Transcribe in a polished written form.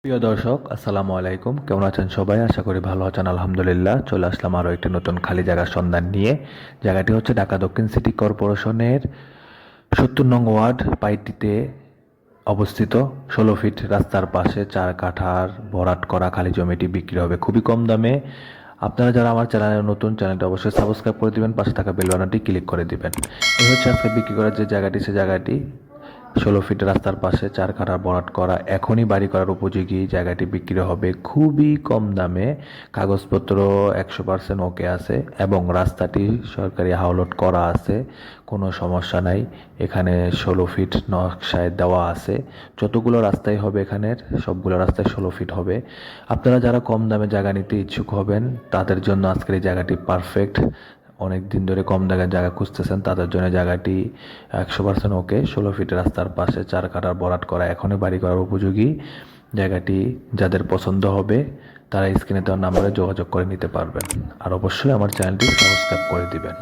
প্রিয় দর্শক, আসসালামু আলাইকুম। কেমন আছেন সবাই? আশা করি ভালো আছেন। আলহামদুলিল্লাহ, চলে আসলাম আরও একটি নতুন খালি জায়গার সন্ধান নিয়ে। জায়গাটি হচ্ছে ঢাকা দক্ষিণ সিটি কর্পোরেশনের ৭০ নং ওয়ার্ড পাইটিতে অবস্থিত। ১৬ ফিট রাস্তার পাশে ৪ কাঠার ভরাট করা খালি জমিটি বিক্রি হবে খুবই কম দামে। আপনারা যারা আমার চ্যানেলে নতুন, চ্যানেলটি অবশ্যই সাবস্ক্রাইব করে দিবেন, পাশে থাকা বেল বাটনটি ক্লিক করে দিবেন। এই হচ্ছে আজকে বিক্রি করার যে জায়গাটি, সে জায়গাটি ১৬ ফিট রাস্তার পাশে ৪ কাঠা ভরাট করা, এখনই বাড়ি করার উপযোগী। জায়গাটি বিক্রি হবে খুবই কম দামে। কাগজপত্র ১০০% ওকে আছে এবং রাস্তাটি সরকারি হাওলট করা আছে, কোনো সমস্যা নাই। এখানে ১৬ ফিট নকশায় দেওয়া আছে। যতগুলো রাস্তাই হবে এখানের সবগুলো রাস্তায় ১৬ ফিট হবে। আপনারা যারা কম দামে জায়গা নিতে ইচ্ছুক হবেন তাদের জন্য আজকের এই জায়গাটি পারফেক্ট। অনেক দিন ধরে কম দামের জায়গা খুঁজতেছেন তাদের জন্য জায়গাটি ১০০% ওকে। ১৬ ফিট রাস্তার পাশে ৪ কাঠার ভরাট করা, এখনই বাড়ি করার উপযোগী। জায়গাটি যাদের পছন্দ হবে তারা স্ক্রিনে দেওয়া নাম্বারে যোগাযোগ করে নিতে পারবেন। আর অবশ্যই আমার চ্যানেলটি সাবস্ক্রাইব করে দিবেন।